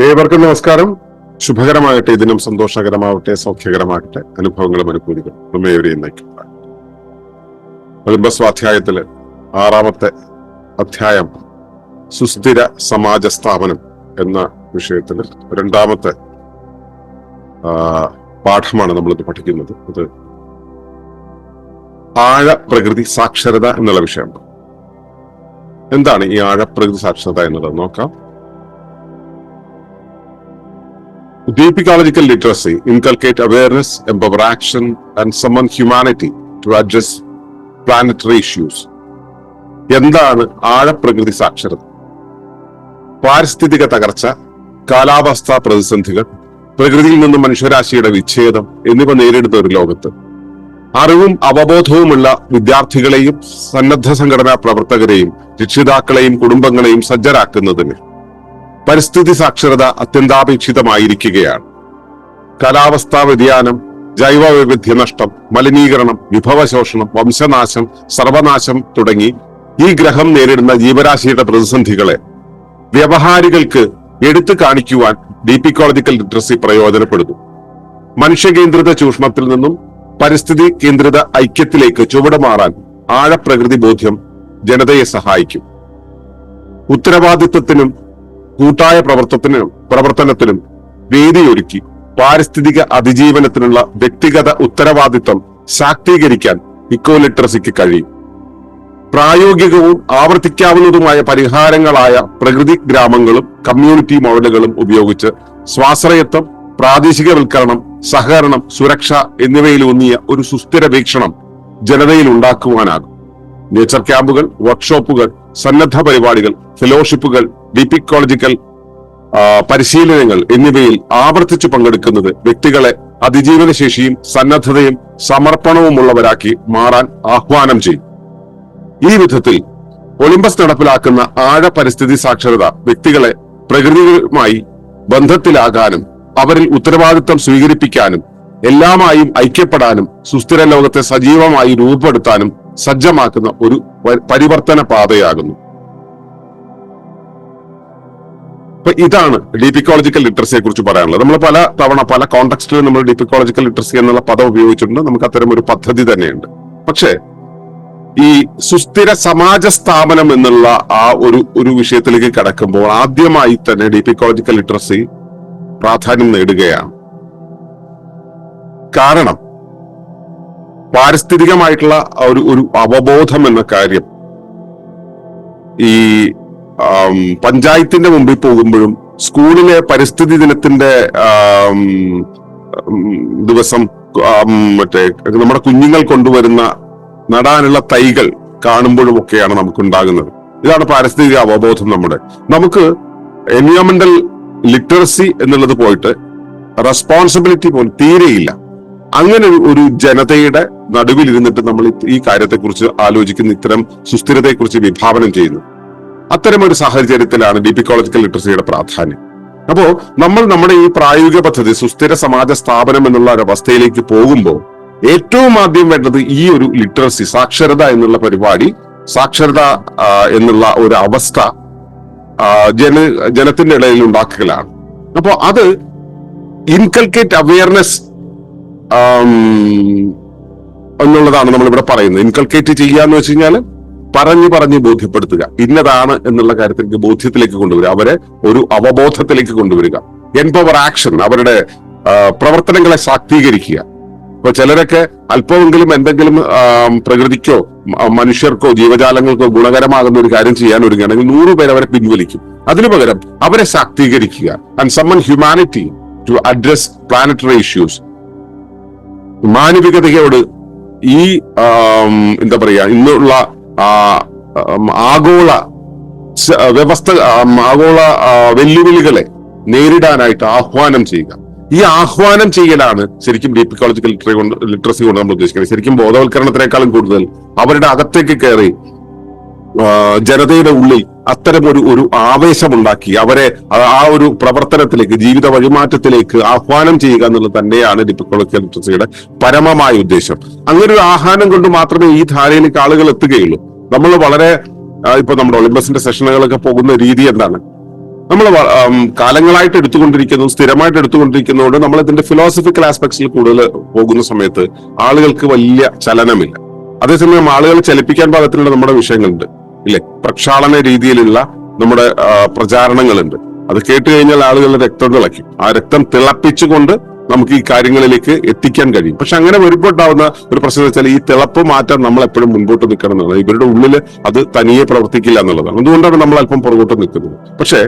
ഏവർക്കും നമസ്കാരം. ശുഭകരമാകട്ടെ, ഇതിനും സന്തോഷകരമാവട്ടെ, സൗഖ്യകരമാകട്ടെ, അനുഭവങ്ങളും അനുഭൂതികളും നമ്മേവരെയും നയിക്കുക. ഒളിമ്പസ് സ്വാധ്യായത്തില് 6ാമത്തെ അധ്യായം സുസ്ഥിര സമാജ സ്ഥാപനം എന്ന വിഷയത്തിൽ 2ാമത്തെ പാഠമാണ് നമ്മളിത് പഠിക്കുന്നത്. അത് ആഴപ്രകൃതി സാക്ഷരത എന്നുള്ള വിഷയമാണ്. എന്താണ് ഈ ആഴപ്രകൃതി സാക്ഷരത എന്നുള്ളത് നോക്കാം. Deep ecological literacy inculcate awareness, empower action, and summon humanity to address planetary issues. എന്താണ് ആഴപ്രകൃതി സാക്ഷരത? പാരിസ്ഥിതിക തകർച്ച, കാലാവസ്ഥാ പ്രതിസന്ധികൾ, പ്രകൃതിയിൽ നിന്നും മനുഷ്യരാശിയുടെ വിച്ഛേദം എന്നിവ നേരിടുന്ന ഒരു ലോകത്ത് അറിവും അവബോധവുമുള്ള വിദ്യാർത്ഥികളെയും സന്നദ്ധ സംഘടനാ പ്രവർത്തകരെയും രക്ഷിതാക്കളെയും കുടുംബങ്ങളെയും സജ്ജരാക്കുന്നതിന് പരിസ്ഥിതി സാക്ഷരത അത്യന്താപേക്ഷിതമായിരിക്കുകയാണ്. കാലാവസ്ഥാ വ്യതിയാനം, ജൈവ വൈവിധ്യ നഷ്ടം, മലിനീകരണം, വിഭവശോഷണം, വംശനാശം, സർവനാശം തുടങ്ങി ഈ ഗ്രഹം നേരിടുന്ന ജീവരാശിയുടെ പ്രതിസന്ധികളെ വ്യവഹാരികൾക്ക് എടുത്തു കാണിക്കുവാൻ ഡീപ് ഇക്കോളജിക്കൽ ലിറ്ററസി പ്രയോജനപ്പെടുന്നു. മനുഷ്യകേന്ദ്രിത ചൂഷണത്തിൽ നിന്നും പരിസ്ഥിതി കേന്ദ്രിത ഐക്യത്തിലേക്ക് ചുവടുമാറാൻ ആഴപ്രകൃതി ബോധ്യം ജനതയെ സഹായിക്കും. ഉത്തരവാദിത്വത്തിനും കൂട്ടായ പ്രവർത്തനത്തിനും വേദിയൊരുക്കി പാരിസ്ഥിതിക അതിജീവനത്തിനുള്ള വ്യക്തിഗത ഉത്തരവാദിത്വം ശാക്തീകരിക്കാൻ ഇക്കോ ലിറ്ററസിക്ക് കഴിയും. പ്രായോഗികവും ആവർത്തിക്കാവുന്നതുമായ പരിഹാരങ്ങളായ പ്രകൃതി ഗ്രാമങ്ങളും കമ്മ്യൂണിറ്റി മോഡലുകളും ഉപയോഗിച്ച് സ്വാശ്രയത്വം, പ്രാദേശികവൽക്കരണം, സഹകരണം, സുരക്ഷ എന്നിവയിലൂന്നിയ ഒരു സുസ്ഥിര വീക്ഷണം ജനതയിൽ ഉണ്ടാക്കുവാനാകും. നേച്ചർ ക്യാമ്പുകൾ, വർക്ക്ഷോപ്പുകൾ, സന്നദ്ധ പരിപാടികൾ, ഫെലോഷിപ്പുകൾ, ഡീപ് ഇക്കോളജിക്കൽ പരിശീലനങ്ങൾ എന്നിവയിൽ ആവർത്തിച്ചു പങ്കെടുക്കുന്നത് വ്യക്തികളെ അതിജീവനശേഷിയും സന്നദ്ധതയും സമർപ്പണവുമുള്ളവരാക്കി മാറാൻ ആഹ്വാനം ചെയ്യും. ഈ വിധത്തിൽ ഒളിമ്പസ് നടപ്പിലാക്കുന്ന ആഴ പരിസ്ഥിതി സാക്ഷരത വ്യക്തികളെ പ്രകൃതിയുമായി ബന്ധത്തിലാകാനും അവരിൽ ഉത്തരവാദിത്വം സ്വീകരിപ്പിക്കാനും എല്ലാമായും ഐക്യപ്പെടാനും സുസ്ഥിര ലോകത്തെ സജീവമായി രൂപപ്പെടുത്താനും സജ്ജമാക്കുന്ന ഒരു പരിവർത്തന പാതയാകുന്നു. അപ്പൊ ഇതാണ് ഡീപ് ഇക്കോളജിക്കൽ ലിറ്ററസിയെ കുറിച്ച് പറയാനുള്ളത്. നമ്മൾ പല തവണ പല കോണ്ടെക്സ്റ്റിൽ നമ്മൾ ഡീപ് ഇക്കോളജിക്കൽ ലിറ്ററസി എന്നുള്ള പദം ഉപയോഗിച്ചിട്ടുണ്ട്. നമുക്ക് അത്തരം ഒരു പദ്ധതി തന്നെയുണ്ട്. പക്ഷേ ഈ സുസ്ഥിര സമാജ സ്ഥാപനം എന്നുള്ള ആ ഒരു വിഷയത്തിലേക്ക് കടക്കുമ്പോൾ ആദ്യമായി തന്നെ ഡീപ് ഇക്കോളജിക്കൽ ലിറ്ററസി പ്രാധാന്യം നേടുകയാണ്. കാരണം പാരിസ്ഥിതികമായിട്ടുള്ള ഒരു അവബോധം എന്ന കാര്യം ഈ പഞ്ചായത്തിന്റെ മുമ്പിൽ പോകുമ്പോഴും സ്കൂളിലെ പരിസ്ഥിതി ദിനത്തിന്റെ ദിവസം നമ്മുടെ കുഞ്ഞുങ്ങൾ കൊണ്ടുവരുന്ന നടാനുള്ള തൈകൾ കാണുമ്പോഴും ഒക്കെയാണ് നമുക്കുണ്ടാകുന്നത്. ഇതാണ് പാരിസ്ഥിതിക അവബോധം. നമുക്ക് എൻവയോൺമെന്റൽ ലിറ്ററസി എന്നുള്ളത് പോയിട്ട് റെസ്പോൺസിബിലിറ്റി പോലും തീരെയില്ല. അങ്ങനെ ഒരു ജനതയുടെ നടുവിൽ ഇരുന്നിട്ട് നമ്മൾ ഈ കാര്യത്തെക്കുറിച്ച് ആലോചിക്കുന്ന, ഇത്തരം സുസ്ഥിരതയെക്കുറിച്ച് വിഭാവനം ചെയ്യുന്നു. അത്തരം ഒരു സാഹചര്യത്തിലാണ് ഡീപ് ഇക്കോളജിക്കൽ ലിറ്ററസിയുടെ പ്രാധാന്യം. അപ്പോ നമ്മൾ നമ്മുടെ ഈ പ്രായോഗിക പദ്ധതി സുസ്ഥിര സമാജ സ്ഥാപനം എന്നുള്ള ഒരു അവസ്ഥയിലേക്ക് പോകുമ്പോൾ ഏറ്റവും ആദ്യം വേണ്ടത് ഈ ഒരു ലിറ്ററസി, സാക്ഷരത എന്നുള്ള പരിപാടി, സാക്ഷരത എന്നുള്ള ഒരു അവസ്ഥ ജനത്തിന്റെ ഇടയിൽ ഉണ്ടാക്കലാണ്. അപ്പോ അത് ഇൻകൾക്കേറ്റ് അവയർനെസ് എന്നുള്ളതാണ് നമ്മളിവിടെ പറയുന്നത്. ഇൻകൾക്കേറ്റ് ചെയ്യുക എന്ന് വെച്ച് കഴിഞ്ഞാൽ പറഞ്ഞു ബോധ്യപ്പെടുത്തുക, ഇന്നതാണ് എന്നുള്ള കാര്യത്തിലേക്ക് ബോധ്യത്തിലേക്ക് കൊണ്ടുവരിക, അവരെ ഒരു അവബോധത്തിലേക്ക് കൊണ്ടുവരിക. എംപവർ ആക്ഷൻ, അവരുടെ പ്രവർത്തനങ്ങളെ ശാക്തീകരിക്കുക. ഇപ്പൊ ചിലരൊക്കെ അല്പമെങ്കിലും എന്തെങ്കിലും പ്രകൃതിക്കോ മനുഷ്യർക്കോ ജീവജാലങ്ങൾക്കോ ഗുണകരമാകുന്ന ഒരു കാര്യം ചെയ്യാൻ ഒരുങ്ങുകയാണെങ്കിൽ 100 പേര് അവരെ പിൻവലിക്കും. അതിനു പകരം അവരെ ശാക്തീകരിക്കുക. And summon humanity to address planetary issues. മാനവികതയോട് ഈ എന്താ പറയാ, ഇന്നുള്ള ആഗോള വെല്ലുവിളികളെ നേരിടാനായിട്ട് ആഹ്വാനം ചെയ്യുക. ഈ ആഹ്വാനം ചെയ്യലാണ് ശരിക്കും ഡീപ് ഇക്കോളജിക്കൽ ലിറ്ററസി കൊണ്ട് നമ്മൾ ഉദ്ദേശിക്കുന്നത്. ശരിക്കും ബോധവൽക്കരണത്തിനേക്കാളും കൂടുതൽ അവരുടെ അകത്തേക്ക് കയറി ജനതയുടെ ഉള്ളിൽ അത്തരം ഒരു ആവേശമുണ്ടാക്കി അവരെ ആ ഒരു പ്രവർത്തനത്തിലേക്ക്, ജീവിത വഴിമാറ്റത്തിലേക്ക് ആഹ്വാനം ചെയ്യുക എന്നുള്ളത് തന്നെയാണ് ഡീപ് ഇക്കോളജിക്കൽ ലിറ്ററസിയുടെ പരമമായ ഉദ്ദേശം. അങ്ങനെ ഒരു ആഹ്വാനം കൊണ്ട് മാത്രമേ ഈ ധാരയിലേക്ക് ആളുകൾ എത്തുകയുള്ളൂ. നമ്മൾ വളരെ ഇപ്പൊ നമ്മുടെ ഒളിമ്പസിന്റെ സെഷനുകളൊക്കെ പോകുന്ന രീതി എന്താണ്? നമ്മൾ കാലങ്ങളായിട്ട് എടുത്തുകൊണ്ടിരിക്കുന്നു, സ്ഥിരമായിട്ട് എടുത്തുകൊണ്ടിരിക്കുന്നതുകൊണ്ട് നമ്മൾ ഇതിന്റെ ഫിലോസഫിക്കൽ ആസ്പെക്ട്സിൽ കൂടുതൽ പോകുന്ന സമയത്ത് ആളുകൾക്ക് വലിയ ചലനമില്ല. അതേസമയം ആളുകൾ ചലിപ്പിക്കാൻ പാകത്തിലുള്ള നമ്മുടെ വിഷയങ്ങളുണ്ട് ഇല്ലേ, പ്രക്ഷാളന രീതിയിലുള്ള നമ്മുടെ പ്രചാരണങ്ങളുണ്ട്. അത് കേട്ട് കഴിഞ്ഞാൽ ആളുകളുടെ രക്തം തിളയ്ക്കും. ആ രക്തം തിളപ്പിച്ചുകൊണ്ട് നമുക്ക് ഈ കാര്യങ്ങളിലേക്ക് എത്തിക്കാൻ കഴിയും. പക്ഷെ അങ്ങനെ വരുമ്പോണ്ടാവുന്ന ഒരു പ്രശ്നം വെച്ചാൽ ഈ തിളപ്പ് മാറ്റാൻ നമ്മൾ എപ്പോഴും മുൻപോട്ട് നിൽക്കണം എന്നുള്ളത്. ഇവരുടെ ഉള്ളിൽ അത് തനിയെ പ്രവർത്തിക്കില്ല എന്നുള്ളതാണ്. അതുകൊണ്ടാണ് നമ്മൾ അല്പം പുറകോട്ട് നിൽക്കുന്നത്. പക്ഷെ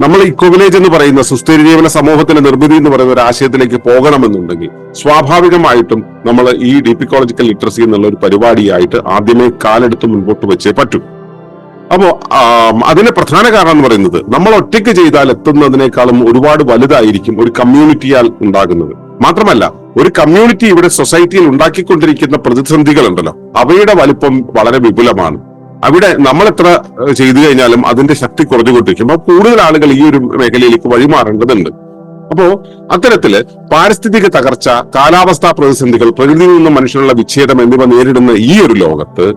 നമ്മൾ ഇക്കോ വില്ലേജ് എന്ന് പറയുന്ന സുസ്ഥിര ജീവന സമൂഹത്തിന്റെ നിർമ്മിതി എന്ന് പറയുന്ന ഒരു ആശയത്തിലേക്ക് പോകണമെന്നുണ്ടെങ്കിൽ സ്വാഭാവികമായിട്ടും നമ്മൾ ഈ ഡീപിക്കോളജിക്കൽ ലിറ്ററസി എന്നുള്ള ഒരു പരിപാടിയായിട്ട് ആദ്യമേ കാലെടുത്ത് മുൻപോട്ട് വെച്ചേ പറ്റൂ. അപ്പോ അതിന് പ്രധാന കാരണം എന്ന് പറയുന്നത് നമ്മൾ ഒറ്റയ്ക്ക് ചെയ്താൽ എത്തുന്നതിനേക്കാളും ഒരുപാട് വലുതായിരിക്കും ഒരു കമ്മ്യൂണിറ്റിയാൽ ഉണ്ടാകുന്നത്. മാത്രമല്ല, ഒരു കമ്മ്യൂണിറ്റി ഇവിടെ സൊസൈറ്റിയിൽ ഉണ്ടാക്കിക്കൊണ്ടിരിക്കുന്ന പ്രതിസന്ധികൾ ഉണ്ടല്ലോ, അവയുടെ വലിപ്പം വളരെ വിപുലമാണ്. അവിടെ നമ്മൾ എത്ര ചെയ്തു കഴിഞ്ഞാലും അതിന്റെ ശക്തി കുറഞ്ഞുകൊണ്ടിരിക്കും. അപ്പൊ കൂടുതൽ ആളുകൾ ഈ ഒരു മേഖലയിലേക്ക് വഴിമാറേണ്ടതുണ്ട്. അപ്പോ അത്തരത്തില് പാരിസ്ഥിതിക തകർച്ച, കാലാവസ്ഥാ പ്രതിസന്ധികൾ, പ്രകൃതിയിൽ നിന്നും മനുഷ്യനുള്ള വിച്ഛേദം എന്നിവ നേരിടുന്ന ഈ ഒരു ലോകത്ത്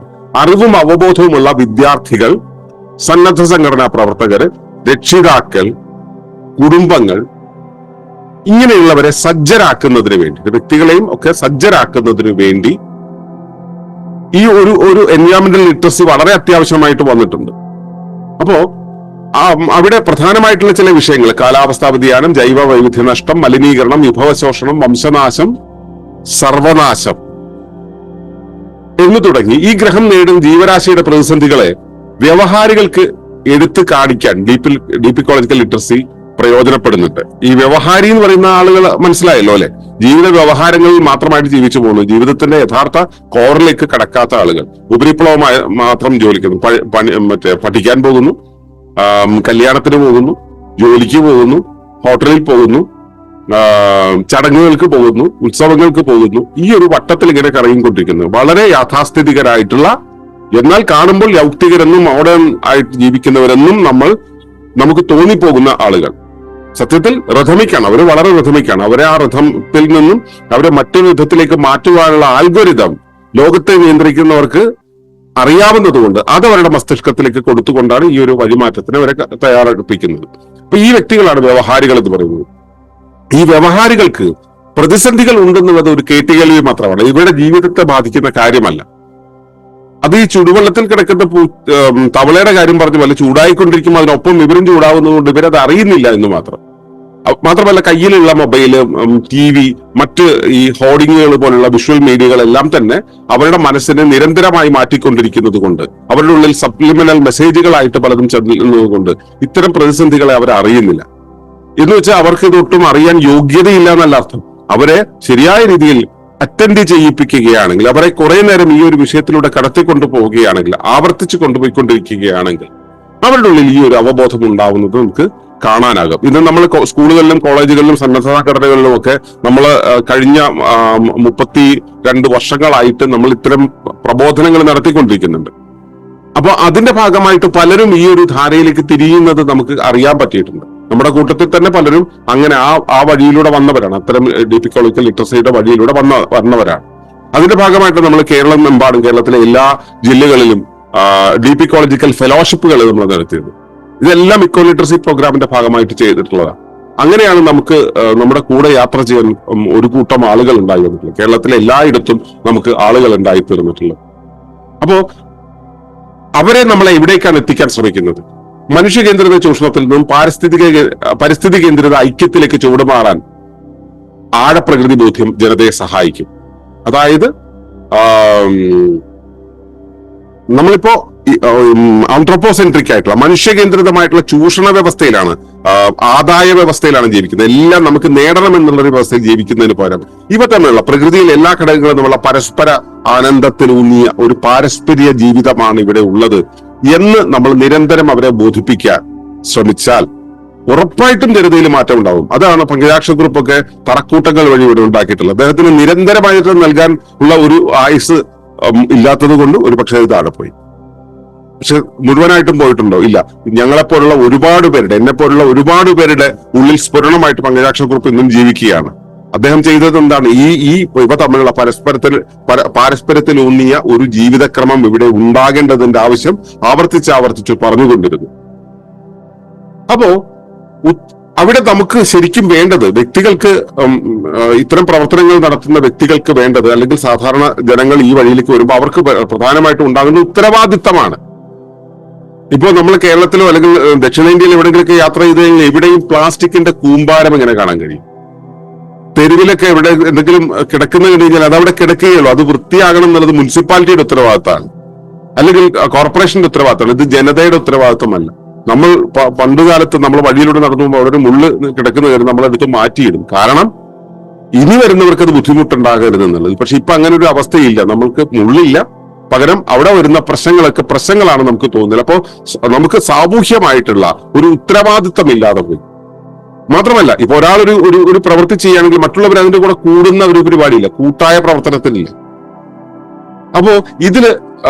അറിവും അവബോധവുമുള്ള വിദ്യാർത്ഥികൾ, സന്നദ്ധ സംഘടനാ പ്രവർത്തകര്, രക്ഷിതാക്കൾ, കുടുംബങ്ങൾ, ഇങ്ങനെയുള്ളവരെ സജ്ജരാക്കുന്നതിന് വേണ്ടി, വ്യക്തികളെയും ഒക്കെ സജ്ജരാക്കുന്നതിന് വേണ്ടി ഈ ഒരു എൻവയോൺമെന്റൽ ലിറ്ററസി വളരെ അത്യാവശ്യമായിട്ട് വന്നിട്ടുണ്ട്. അപ്പോ അവിടെ പ്രധാനമായിട്ടുള്ള ചില വിഷയങ്ങൾ കാലാവസ്ഥാ വ്യതിയാനം, ജൈവ വൈവിധ്യ നഷ്ടം, മലിനീകരണം, വിഭവശോഷണം, വംശനാശം, സർവനാശം എന്നു തുടങ്ങി ഈ ഗ്രഹം നേടുന്ന ജീവരാശിയുടെ പ്രതിസന്ധികളെ വ്യവഹാരികൾക്ക് എടുത്തു കാണിക്കാൻ ഡീപിക്കോളജിക്കൽ ലിറ്ററസി പ്രയോജനപ്പെടുന്നുണ്ട്. ഈ വ്യവഹാരി എന്ന് പറയുന്ന ആളുകൾ മനസ്സിലായല്ലോ അല്ലെ, ജീവിത വ്യവഹാരങ്ങളിൽ മാത്രമായിട്ട് ജീവിച്ചു പോകുന്നു, ജീവിതത്തിന്റെ യഥാർത്ഥ കോറിലേക്ക് കടക്കാത്ത ആളുകൾ, ഉപരിപ്ലവമായി മാത്രം ജോലിക്കുന്നു, പഠിക്കാൻ പോകുന്നു, കല്യാണത്തിന് പോകുന്നു, ജോലിക്ക് പോകുന്നു, ഹോട്ടലിൽ പോകുന്നു, ചടങ്ങുകൾക്ക് പോകുന്നു, ഉത്സവങ്ങൾക്ക് പോകുന്നു, ഈ ഒരു വട്ടത്തിൽ ഇങ്ങനെ കറങ്ങിക്കൊണ്ടിരിക്കുന്നു. വളരെ യാഥാസ്ഥിതികരായിട്ടുള്ള, എന്നാൽ കാണുമ്പോൾ യൗക്തികരെന്നും മോഡേൺ ആയിട്ട് ജീവിക്കുന്നവരെന്നും നമുക്ക് തോന്നിപ്പോകുന്ന ആളുകൾ സത്യത്തിൽ റഥമിക്കാണ്. അവർ വളരെ റഥമിക്കാണ്. അവരെ ആ റഥത്തിൽ നിന്നും അവരെ മറ്റൊരു വിധത്തിലേക്ക് മാറ്റുവാനുള്ള ആൽഗോരിതം ലോകത്തെ നിയന്ത്രിക്കുന്നവർക്ക് അറിയാവുന്നതുകൊണ്ട് അത് അവരുടെ മസ്തിഷ്കത്തിലേക്ക് കൊടുത്തുകൊണ്ടാണ് ഈ ഒരു വഴിമാറ്റത്തിന് അവരെ തയ്യാറെടുപ്പിക്കുന്നത്. അപ്പൊ ഈ വ്യക്തികളാണ് വ്യവഹാരികൾ എന്ന് പറയുന്നത്. ഈ വ്യവഹാരികൾക്ക് പ്രതിസന്ധികൾ ഉണ്ടെന്നുള്ളത് ഒരു കേട്ടുകേൾവി മാത്രമാണ്, ഇവരുടെ ജീവിതത്തെ ബാധിക്കുന്ന കാര്യമല്ല. അത് ഈ ചുടുവെള്ളത്തിൽ കിടക്കുന്ന തവളയുടെ കാര്യം പറഞ്ഞ പോലെ ചൂടായിക്കൊണ്ടിരിക്കുമ്പോൾ അതിനൊപ്പം ഇവരും ചൂടാവുന്നതുകൊണ്ട് ഇവരത് അറിയുന്നില്ല എന്ന് മാത്രമല്ല കയ്യിലുള്ള മൊബൈല്, TV, മറ്റ് ഈ ഹോർഡിങ്ങുകൾ പോലുള്ള വിഷ്വൽ മീഡിയകളെല്ലാം തന്നെ അവരുടെ മനസ്സിനെ നിരന്തരമായി മാറ്റിക്കൊണ്ടിരിക്കുന്നത് കൊണ്ട്, അവരുടെ ഉള്ളിൽ സപ്ലിമിനൽ മെസ്സേജുകളായിട്ട് പലതും ചെല്ലുന്നത് കൊണ്ട് ഇത്തരം പ്രതിസന്ധികളെ അവർ അറിയുന്നില്ല. എന്ന് വെച്ചാൽ അവർക്ക് ഇതൊട്ടും അറിയാൻ യോഗ്യതയില്ല എന്നല്ല അർത്ഥം. അവരെ ശരിയായ രീതിയിൽ അറ്റൻഡ് ചെയ്യിപ്പിക്കുകയാണെങ്കിൽ, അവരെ കുറെ നേരം ഈ ഒരു വിഷയത്തിലൂടെ കടത്തിക്കൊണ്ടു പോവുകയാണെങ്കിൽ, ആവർത്തിച്ച് കൊണ്ടുപോയിക്കൊണ്ടിരിക്കുകയാണെങ്കിൽ അവരുടെ ഉള്ളിൽ ഈ ഒരു അവബോധം ഉണ്ടാവുന്നത് നമുക്ക് കാണാനാകും. ഇത് നമ്മൾ സ്കൂളുകളിലും കോളേജുകളിലും സന്നദ്ധ സംഘടനകളിലും ഒക്കെ നമ്മൾ കഴിഞ്ഞ 32 വർഷങ്ങളായിട്ട് നമ്മൾ ഇത്തരം പ്രബോധനങ്ങൾ നടത്തിക്കൊണ്ടിരിക്കുന്നുണ്ട്. അപ്പൊ അതിന്റെ ഭാഗമായിട്ട് പലരും ഈ ഒരു ധാരയിലേക്ക് തിരിയുന്നത് നമുക്ക് അറിയാൻ പറ്റിയിട്ടുണ്ട്. നമ്മുടെ കൂട്ടത്തിൽ തന്നെ പലരും അങ്ങനെ ആ വഴിയിലൂടെ വന്നവരാണ്, അത്തരം ഡീപിക്കോളജിക്കൽ ലിറ്ററസിയുടെ വഴിയിലൂടെ വന്നവരാണ്. അതിന്റെ ഭാഗമായിട്ട് നമ്മൾ കേരളമെമ്പാടും, കേരളത്തിലെ എല്ലാ ജില്ലകളിലും ഡീപിക്കോളജിക്കൽ ഫെലോഷിപ്പുകൾ നമ്മൾ നടത്തിയത്. ഇതെല്ലാം ഇക്കോ ലിറ്ററസി പ്രോഗ്രാമിന്റെ ഭാഗമായിട്ട് ചെയ്തിട്ടുള്ളതാണ്. അങ്ങനെയാണ് നമുക്ക് നമ്മുടെ കൂടെ യാത്ര ചെയ്യാൻ ഒരു കൂട്ടം ആളുകൾ ഉണ്ടായി വന്നിട്ടുള്ളത്. കേരളത്തിലെ എല്ലായിടത്തും നമുക്ക് ആളുകൾ ഉണ്ടായി തീർന്നിട്ടുള്ളത്. അപ്പോ അവരെ നമ്മളെ എവിടേക്കാണ് എത്തിക്കാൻ ശ്രമിക്കുന്നത്? മനുഷ്യ കേന്ദ്രിത ചൂഷണത്തിൽ നിന്നും പരിസ്ഥിതി കേന്ദ്രിത ഐക്യത്തിലേക്ക് ചുവടുമാറാൻ ആഴപ്രകൃതി ബോധ്യം ജനതയെ സഹായിക്കും. അതായത് നമ്മളിപ്പോ ആന്ത്രോപോസെൻട്രിക് ആയിട്ടുള്ള മനുഷ്യ കേന്ദ്രിതമായിട്ടുള്ള ചൂഷണ വ്യവസ്ഥയിലാണ്, ആദായ വ്യവസ്ഥയിലാണ് ജീവിക്കുന്നത്. എല്ലാം നമുക്ക് നേടണം എന്നുള്ളൊരു വ്യവസ്ഥയിൽ ജീവിക്കുന്നതിന് പകരം ഇവ തമ്മിലുള്ള പ്രകൃതിയിൽ എല്ലാ ഘടകങ്ങളും തമ്മിലുള്ള പരസ്പര ആനന്ദത്തിലൂന്നിയ ഒരു പാരസ്പര്യ ജീവിതമാണ് ഇവിടെ ഉള്ളത് എന്ന് നമ്മൾ നിരന്തരം അവരെ ബോധിപ്പിക്കാൻ ശ്രമിച്ചാൽ ഉറപ്പായിട്ടും ജനതയിൽ മാറ്റം ഉണ്ടാവും. അതാണ് പങ്കജാക്ഷ ഗ്രൂപ്പൊക്കെ തറക്കൂട്ടങ്ങൾ വഴി ഇവിടെ ഉണ്ടാക്കിയിട്ടുള്ളത്. അദ്ദേഹത്തിന് നിരന്തരമായിട്ട് നൽകാൻ ഉള്ള ഒരു ആയുസ് ഇല്ലാത്തത് കൊണ്ട് ഒരു പക്ഷേ ഇതാണ് പോയി. പക്ഷെ മുഴുവനായിട്ടും പോയിട്ടുണ്ടോ? ഇല്ല. ഞങ്ങളെപ്പോലുള്ള ഒരുപാട് പേരുടെ, എന്നെപ്പോലുള്ള ഒരുപാട് പേരുടെ ഉള്ളിൽ സ്ഫുരണമായിട്ട് പങ്കജാക്ഷ ഗ്രൂപ്പ് ഇന്നും ജീവിക്കുകയാണ്. അദ്ദേഹം ചെയ്തത് എന്താണ്? ഇവ തമ്മിലുള്ള പാരസ്പര്യത്തിലൂന്നിയ ഒരു ജീവിതക്രമം ഇവിടെ ഉണ്ടാകേണ്ടതിന്റെ ആവശ്യം ആവർത്തിച്ച് പറഞ്ഞുകൊണ്ടിരുന്നു. അപ്പോ അവിടെ നമുക്ക് ശരിക്കും വേണ്ടത് വ്യക്തികൾക്ക്, ഇത്തരം പ്രവർത്തനങ്ങൾ നടത്തുന്ന വ്യക്തികൾക്ക് വേണ്ടത്, അല്ലെങ്കിൽ സാധാരണ ജനങ്ങൾ ഈ വഴിയിലേക്ക് വരുമ്പോൾ അവർക്ക് പ്രധാനമായിട്ടും ഉണ്ടാകുന്ന ഉത്തരവാദിത്തമാണ്. ഇപ്പോൾ നമ്മൾ കേരളത്തിലോ അല്ലെങ്കിൽ ദക്ഷിണേന്ത്യയിൽ എവിടെയെങ്കിലൊക്കെ യാത്ര ചെയ്ത് കഴിഞ്ഞാൽ എവിടെയും പ്ലാസ്റ്റിക്കിന്റെ കൂമ്പാരം ഇങ്ങനെ കാണാൻ കഴിയും. തെരുവിലൊക്കെ എവിടെ എന്തെങ്കിലും കിടക്കുന്നത് കഴിഞ്ഞാൽ അത് അവിടെ കിടക്കുകയുള്ളൂ. അത് വൃത്തിയാകണം എന്നുള്ളത് മുനിസിപ്പാലിറ്റിയുടെ ഉത്തരവാദിത്തമാണ്, അല്ലെങ്കിൽ കോർപ്പറേഷന്റെ ഉത്തരവാദിത്തമാണ്. ഇത് ജനതയുടെ ഉത്തരവാദിത്തമല്ല. നമ്മൾ പണ്ടുകാലത്ത് നമ്മൾ വഴിയിലൂടെ നടന്നു പോകുമ്പോൾ അവിടെ ഒരു മുള്ള് കിടക്കുന്ന കാര്യം നമ്മളെടുത്ത് മാറ്റിയിടും. കാരണം ഇനി വരുന്നവർക്ക് അത് ബുദ്ധിമുട്ടുണ്ടാകരുത് എന്നുള്ളത്. പക്ഷെ ഇപ്പൊ അങ്ങനെ ഒരു അവസ്ഥയില്ല. നമ്മൾക്ക് മുള്ളില്ല, പകരം അവിടെ വരുന്ന പ്രശ്നങ്ങളൊക്കെ പ്രശ്നങ്ങളാണ് നമുക്ക് തോന്നുന്നത്. അപ്പോ നമുക്ക് സാമൂഹ്യമായിട്ടുള്ള ഒരു ഉത്തരവാദിത്തം ഇല്ലാതെ പോയി. മാത്രമല്ല, ഇപ്പൊ ഒരാൾ ഒരു പ്രവൃത്തി ചെയ്യുകയാണെങ്കിൽ മറ്റുള്ളവർ അതിന്റെ കൂടെ കൂടുന്ന ഒരു പരിപാടിയില്ല, കൂട്ടായ പ്രവർത്തനത്തിലില്ല. അപ്പോ ഇതില്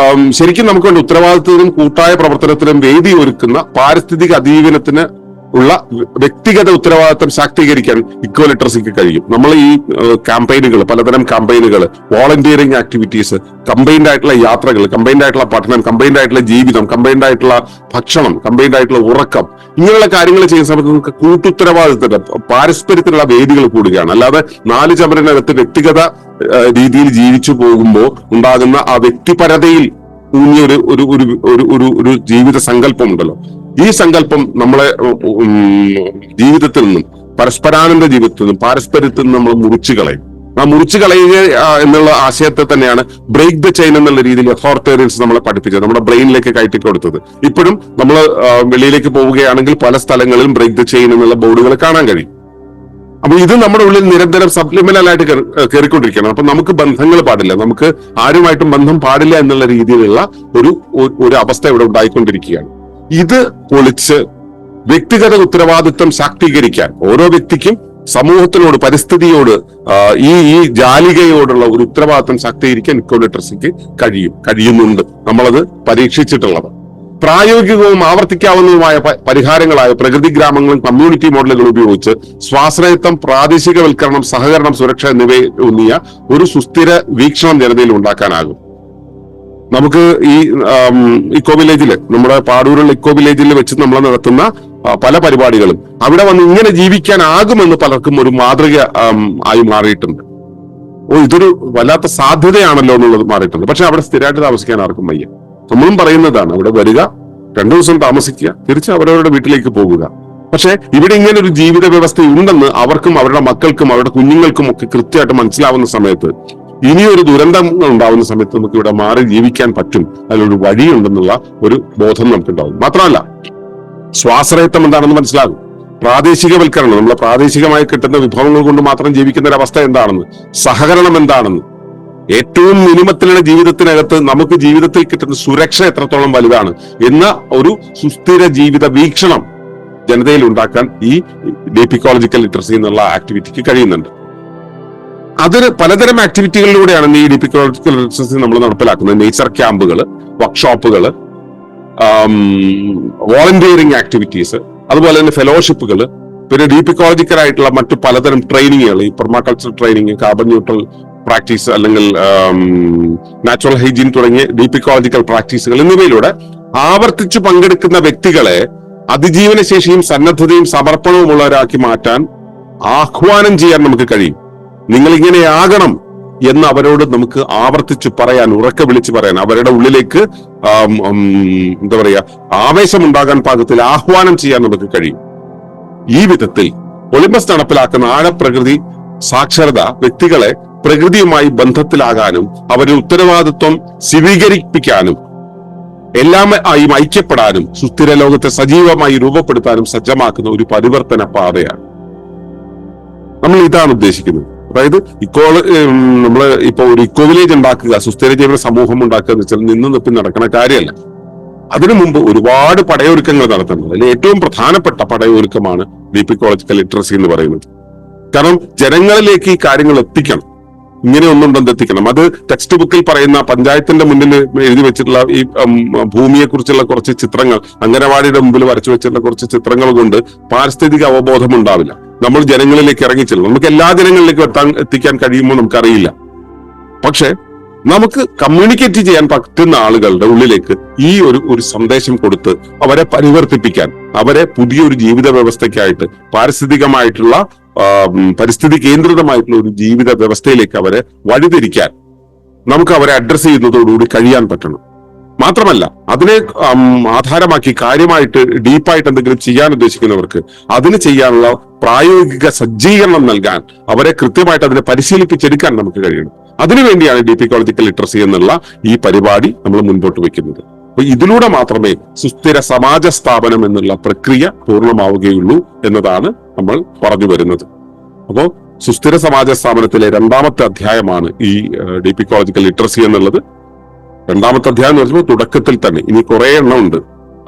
ശരിക്കും നമുക്ക് വേണ്ട ഉത്തരവാദിത്തത്തിനും കൂട്ടായ പ്രവർത്തനത്തിനും വേദി ഒരുക്കുന്ന പാരിസ്ഥിതിക അതിജീവനത്തിന് ഉള്ള വ്യക്തിഗത ഉത്തരവാദിത്തം ശാക്തീകരിക്കാൻ ഇക്കോ ലിറ്ററസിക്ക് കഴിയും. നമ്മൾ ഈ ക്യാമ്പയിനുകൾ, പലതരം ക്യാമ്പയിനുകൾ, വോളണ്ടിയറിംഗ് ആക്ടിവിറ്റീസ്, കമ്പൈൻഡ് ആയിട്ടുള്ള യാത്രകൾ, കമ്പൈൻഡ് ആയിട്ടുള്ള പഠനം, കമ്പൈൻഡ് ആയിട്ടുള്ള ജീവിതം, കമ്പൈൻഡ് ആയിട്ടുള്ള ഭക്ഷണം, കമ്പൈൻഡ് ആയിട്ടുള്ള ഉറക്കം, ഇങ്ങനെയുള്ള കാര്യങ്ങൾ ചെയ്യുന്ന സമയത്ത് നമുക്ക് കൂട്ടുത്തരവാദിത്തത്തിന്റെ പാരസ്പര്യത്തിലുള്ള വേദികൾ കൂടുകയാണ്. അല്ലാതെ 4 ചുമരിനകത്ത് വ്യക്തിഗത രീതിയിൽ ജീവിച്ചു പോകുമ്പോൾ ഉണ്ടാകുന്ന ആ വ്യക്തിപരതയിൽ ഊന്നിയ ഒരു ജീവിത സങ്കല്പം ഉണ്ടല്ലോ. ഈ സങ്കല്പം നമ്മളെ ജീവിതത്തിൽ നിന്നും, പരസ്പരാനന്ദ ജീവിതത്തിൽ നിന്നും, പാരസ്പര്യത്തിൽ നിന്നും നമ്മൾ മുറിച്ചു കളയും. ആ മുറിച്ചു കളയുക എന്നുള്ള ആശയത്തെ തന്നെയാണ് ബ്രേക്ക് ദ ചെയിൻ എന്നുള്ള രീതിയിൽ അതോറിറ്റേറിയൻസ് നമ്മളെ പഠിപ്പിച്ചത്, നമ്മുടെ ബ്രെയിനിലേക്ക് കയറ്റി കൊടുത്തത്. ഇപ്പോഴും നമ്മൾ വെളിയിലേക്ക് പോവുകയാണെങ്കിൽ പല സ്ഥലങ്ങളിലും ബ്രേക്ക് ദ ചെയിൻ എന്നുള്ള ബോർഡുകൾ കാണാൻ കഴിയും. അപ്പൊ ഇത് നമ്മുടെ ഉള്ളിൽ നിരന്തരം സപ്ലിമെന്റൽ ആയിട്ട് കയറിക്കൊണ്ടിരിക്കണം. അപ്പൊ നമുക്ക് ബന്ധങ്ങൾ പാടില്ല, നമുക്ക് ആരുമായിട്ടും ബന്ധം പാടില്ല എന്നുള്ള രീതിയിലുള്ള ഒരു അവസ്ഥ ഇവിടെ ഉണ്ടായിക്കൊണ്ടിരിക്കുകയാണ്. ഇത് പൊളിച്ച് വ്യക്തിഗത ഉത്തരവാദിത്വം ശാക്തീകരിക്കാൻ ഓരോ വ്യക്തിക്കും സമൂഹത്തിനോട്, പരിസ്ഥിതിയോട്, ഈ ജാലികയോടുള്ള ഒരു ഉത്തരവാദിത്വം ശാക്തീകരിക്കാൻ ഇക്കോ ലിറ്ററസിക്ക് കഴിയുന്നുണ്ട്. നമ്മളത് പരീക്ഷിച്ചിട്ടുള്ളത്. പ്രായോഗികവും ആവർത്തിക്കാവുന്നതുമായ പരിഹാരങ്ങളായ പ്രകൃതി ഗ്രാമങ്ങളും കമ്മ്യൂണിറ്റി മോഡലുകൾ ഉപയോഗിച്ച് സ്വാശ്രയത്വം, പ്രാദേശികവൽക്കരണം, സഹകരണം, സുരക്ഷ എന്നിവയെ ഊന്നിയ ഒരു സുസ്ഥിര വീക്ഷണം ജനതയിൽ ഉണ്ടാക്കാനാകും. നമുക്ക് ഈ ഇക്കോ വില്ലേജില്, നമ്മുടെ പാടൂരുള്ള ഇക്കോ വില്ലേജിൽ വെച്ച് നമ്മൾ നടത്തുന്ന പല പരിപാടികളും അവിടെ വന്ന് ഇങ്ങനെ ജീവിക്കാനാകുമെന്ന് പലർക്കും ഒരു മാതൃക ആയി മാറിയിട്ടുണ്ട്. ഇതൊരു വല്ലാത്ത സാധ്യതയാണല്ലോ എന്നുള്ളത് മാറിയിട്ടുണ്ട്. പക്ഷെ അവിടെ സ്ഥിരമായിട്ട് താമസിക്കാൻ ആർക്കും വയ്യ. നമ്മളും പറയുന്നതാണ്, അവിടെ വരിക, 2 ദിവസം താമസിക്കുക, തിരിച്ച് അവരവരുടെ വീട്ടിലേക്ക് പോകുക. പക്ഷെ ഇവിടെ ഇങ്ങനെ ഒരു ജീവിത വ്യവസ്ഥ ഉണ്ടെന്ന് അവർക്കും അവരുടെ മക്കൾക്കും അവരുടെ കുഞ്ഞുങ്ങൾക്കും ഒക്കെ കൃത്യമായിട്ട് മനസ്സിലാവുന്ന സമയത്ത്, ഇനിയൊരു ദുരന്തം ഉണ്ടാവുന്ന സമയത്ത് നമുക്ക് ഇവിടെ മാറി ജീവിക്കാൻ പറ്റും, അതിലൊരു വഴിയുണ്ടെന്നുള്ള ഒരു ബോധം നമുക്കുണ്ടാവും. മാത്രമല്ല, സ്വാശ്രയത്വം എന്താണെന്ന് മനസ്സിലാകും. പ്രാദേശികവൽക്കരണം, നമ്മളെ പ്രാദേശികമായി കിട്ടുന്ന വിഭവങ്ങൾ കൊണ്ട് മാത്രം ജീവിക്കുന്ന ഒരു അവസ്ഥ എന്താണെന്ന്, സഹകരണം എന്താണെന്ന്, ഏറ്റവും മിനിമത്തിലുള്ള ജീവിതത്തിനകത്ത് നമുക്ക് ജീവിതത്തിൽ കിട്ടുന്ന സുരക്ഷ എത്രത്തോളം വലുതാണ് എന്ന ഒരു സുസ്ഥിര ജീവിത വീക്ഷണം ജനതയിൽ ഉണ്ടാക്കാൻ ഈ ഡീപ് ഇക്കോളജിക്കൽ ലിറ്ററസി എന്നുള്ള ആക്ടിവിറ്റിക്ക് കഴിയുന്നുണ്ട്. അതൊരു പലതരം ആക്ടിവിറ്റികളിലൂടെയാണ് ഈ ഡീപ് ഇക്കോളജിക്കൽ ലിറ്ററസി നമ്മൾ നടപ്പിലാക്കുന്നത്. നേച്ചർ ക്യാമ്പുകൾ, വർക്ക്ഷോപ്പുകൾ, വോളണ്ടിയറിംഗ് ആക്ടിവിറ്റീസ്, അതുപോലെ തന്നെ ഫെലോഷിപ്പുകൾ, പിന്നെ ഡീപ് ഇക്കോളജിക്കൽ ആയിട്ടുള്ള മറ്റു പലതരം ട്രെയിനിങ്ങുകൾ, ഈ permaculture training, carbon neutral practice, അല്ലെങ്കിൽ നാച്ചുറൽ ഹൈജീൻ തുടങ്ങിയ ഡീപ് ഇക്കോളജിക്കൽ പ്രാക്ടീസുകൾ എന്നിവയിലൂടെ ആവർത്തിച്ചു പങ്കെടുക്കുന്ന വ്യക്തികളെ അതിജീവന ശേഷിയും സന്നദ്ധതയും സമർപ്പണവും ഉള്ളവരാക്കി മാറ്റാൻ ആഹ്വാനം ചെയ്യാൻ നമുക്ക് കഴിയും. നിങ്ങൾ ഇങ്ങനെയാകണം എന്ന് അവരോട് നമുക്ക് ആവർത്തിച്ചു പറയാൻ, ഉറക്കെ വിളിച്ചു പറയാൻ, അവരുടെ ഉള്ളിലേക്ക് എന്താ പറയാ, ആവേശമുണ്ടാകാൻ പാകത്തിൽ ആഹ്വാനം ചെയ്യാൻ നമുക്ക് കഴിയും. ഈ വിധത്തിൽ ഒളിമ്പസ് നടപ്പിലാക്കുന്ന ആഴപ്രകൃതി സാക്ഷരത വ്യക്തികളെ പ്രകൃതിയുമായി ബന്ധത്തിലാകാനും അവരുടെ ഉത്തരവാദിത്വം സ്വീകരിപ്പിക്കാനും എല്ലാമായും ഐക്യപ്പെടാനും സുസ്ഥിര ലോകത്തെ സജീവമായി രൂപപ്പെടുത്താനും സജ്ജമാക്കുന്ന ഒരു പരിവർത്തന പാതയാണ്. നമ്മൾ ഇതാണ് ഉദ്ദേശിക്കുന്നത്. അതായത് നമ്മള് ഇപ്പൊ ഒരു ഇക്കോ വില്ലേജ് ഉണ്ടാക്കുക, സുസ്ഥിര ജീവിത സമൂഹം ഉണ്ടാക്കുക എന്ന് വെച്ചാൽ നിന്ന് നിപ്പി നടക്കുന്ന കാര്യമല്ല. അതിനു മുമ്പ് ഒരുപാട് പടയൊരുക്കങ്ങൾ നടത്തുന്നത്. അതിൽ ഏറ്റവും പ്രധാനപ്പെട്ട പടയൊരുക്കമാണ് ഡീപ് ഇക്കോളജിക്കൽ ലിറ്ററസി എന്ന് പറയുന്നത്. കാരണം ജനങ്ങളിലേക്ക് ഈ കാര്യങ്ങൾ എത്തിക്കണം, ഇങ്ങനെ ഒന്നുണ്ടെന്ന് എത്തിക്കണം. അത് ടെക്സ്റ്റ് ബുക്കിൽ പറയുന്ന, പഞ്ചായത്തിന്റെ മുന്നിൽ എഴുതി വെച്ചിട്ടുള്ള ഈ ഭൂമിയെ കുറിച്ചുള്ള കുറച്ച് ചിത്രങ്ങൾ, അംഗനവാടിയുടെ മുമ്പിൽ വരച്ചു വെച്ചിട്ടുള്ള കുറച്ച് ചിത്രങ്ങൾ കൊണ്ട് പാരിസ്ഥിതിക അവബോധം ഉണ്ടാവില്ല. നമ്മൾ ജനങ്ങളിലേക്ക് ഇറങ്ങിച്ചെല്ലും. നമുക്ക് എല്ലാ ജനങ്ങളിലേക്കും എത്തിക്കാൻ കഴിയുമോ നമുക്കറിയില്ല. പക്ഷെ നമുക്ക് കമ്മ്യൂണിക്കേറ്റ് ചെയ്യാൻ പറ്റുന്ന ആളുകളുടെ ഉള്ളിലേക്ക് ഈ ഒരു സന്ദേശം കൊടുത്ത് അവരെ പരിവർത്തിപ്പിക്കാൻ, അവരെ പുതിയൊരു ജീവിത വ്യവസ്ഥയ്ക്കായിട്ട് പാരിസ്ഥിതികമായിട്ടുള്ള പരിസ്ഥിതി കേന്ദ്രിതമായിട്ടുള്ള ഒരു ജീവിത വ്യവസ്ഥയിലേക്ക് അവരെ വഴിതിരിക്കാൻ നമുക്ക് അവരെ അഡ്രസ് ചെയ്യുന്നതോടുകൂടി കഴിയാൻ പറ്റണം. മാത്രമല്ല, അതിനെ ആധാരമാക്കി കാര്യമായിട്ട് ഡീപ്പായിട്ട് എന്തെങ്കിലും ചെയ്യാൻ ഉദ്ദേശിക്കുന്നവർക്ക് അതിന് ചെയ്യാനുള്ള പ്രായോഗിക സജ്ജീകരണം നൽകാൻ, അവരെ കൃത്യമായിട്ട് അതിനെ പരിശീലിപ്പിച്ചെടുക്കാൻ നമുക്ക് കഴിയണം. അതിനുവേണ്ടിയാണ് ഡീപ്പ് ഇക്കോളജിക്കൽ ലിറ്ററസി എന്നുള്ള ഈ പരിപാടി നമ്മൾ മുൻപോട്ട് വെക്കുന്നത്. അപ്പൊ ഇതിലൂടെ മാത്രമേ സുസ്ഥിര സമാജ സ്ഥാപനം എന്നുള്ള പ്രക്രിയ പൂർണ്ണമാവുകയുള്ളൂ എന്നതാണ് നമ്മൾ പറഞ്ഞു വരുന്നത്. അപ്പോ സുസ്ഥിര സമാജ സ്ഥാപനത്തിലെ 2ാമത്തെ അധ്യായമാണ് ഈ ഡീപ്പ് ഇക്കോളജിക്കൽ ലിറ്ററസി എന്നുള്ളത്. 2ാമത്തെ അധ്യായം എന്ന് പറയുമ്പോൾ തുടക്കത്തിൽ തന്നെ ഇനി കുറെ എണ്ണം ഉണ്ട്.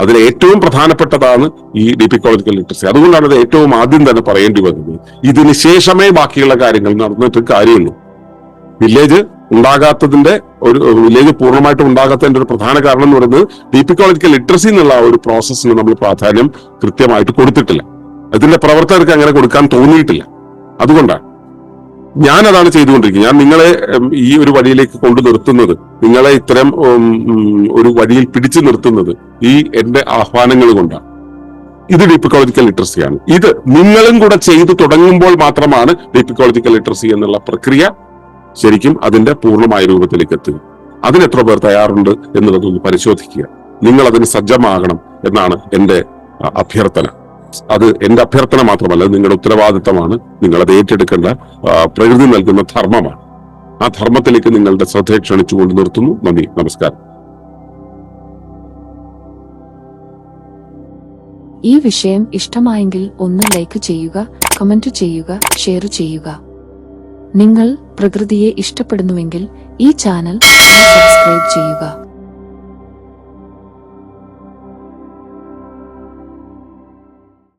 അതിൽ ഏറ്റവും പ്രധാനപ്പെട്ടതാണ് ഈ ഡീപ്പ് ഇക്കോളജിക്കൽ ലിറ്ററസി. അതുകൊണ്ടാണ് അത് ഏറ്റവും ആദ്യം തന്നെ പറയേണ്ടി വന്നത്. ഇതിന് ശേഷമേ ബാക്കിയുള്ള കാര്യങ്ങൾ നടന്നിട്ട് കാര്യമുള്ളൂ. വില്ലേജ് പൂർണ്ണമായിട്ടും ഉണ്ടാകാത്തതിന്റെ ഒരു പ്രധാന കാരണം എന്ന് പറയുന്നത് ഡീപ്പ് ഇക്കോളജിക്കൽ ലിറ്ററസി എന്നുള്ള ഒരു പ്രോസസ്സിന് നമ്മൾ പ്രാധാന്യം കൃത്യമായിട്ട് കൊടുത്തിട്ടില്ല. അതിന്റെ പ്രവർത്തകർക്ക് അങ്ങനെ കൊടുക്കാൻ തോന്നിയിട്ടില്ല. അതുകൊണ്ടാണ് ഞാൻ അതാണ് ചെയ്തുകൊണ്ടിരിക്കുന്നത്. ഞാൻ നിങ്ങളെ ഈ ഒരു വഴിയിലേക്ക് കൊണ്ടു നിർത്തുന്നത്, നിങ്ങളെ ഇത്തരം ഒരു വഴിയിൽ പിടിച്ചു നിർത്തുന്നത് ഈ എന്റെ ആഹ്വാനങ്ങൾ കൊണ്ടാണ്. ഇത് ഡീപ്പ് ഇക്കോളജിക്കൽ ലിറ്ററസിയാണ്. ഇത് നിങ്ങളും കൂടെ ചെയ്തു തുടങ്ങുമ്പോൾ മാത്രമാണ് ഡീപ്പ് ഇക്കോളജിക്കൽ ലിറ്ററസി എന്നുള്ള പ്രക്രിയ ശരിക്കും അതിന്റെ പൂർണ്ണമായ രൂപത്തിലേക്ക് എത്തുക. അതിന് എത്ര പേർ തയ്യാറുണ്ട് എന്നുള്ളതൊന്ന് പരിശോധിക്കുക. നിങ്ങൾ അതിന് സജ്ജമാകണം എന്നാണ് എന്റെ അഭ്യർത്ഥന. അത് എന്റെ അഭ്യർത്ഥന മാത്രമല്ല, നിങ്ങളുടെ ഉത്തരവാദിത്തമാണ്. നിങ്ങൾ അത് ഏറ്റെടുക്കേണ്ട പ്രകൃതി നൽകുന്ന ധർമ്മമാണ്. ആ ധർമ്മത്തിലേക്ക് നിങ്ങളുടെ ശ്രദ്ധയെ ക്ഷണിച്ചുകൊണ്ട് നിർത്തുന്നു. നന്ദി, നമസ്കാരം. ഈ വിഷയം ഇഷ്ടമായെങ്കിൽ ഒന്ന് ലൈക്ക് ചെയ്യുക, കമന്റ് ചെയ്യുക, ഷെയർ ചെയ്യുക. നിങ്ങൾ പ്രകൃതിയെ ഇഷ്ടപ്പെടുന്നുവെങ്കിൽ ഈ ചാനൽ സബ്സ്ക്രൈബ് ചെയ്യുക.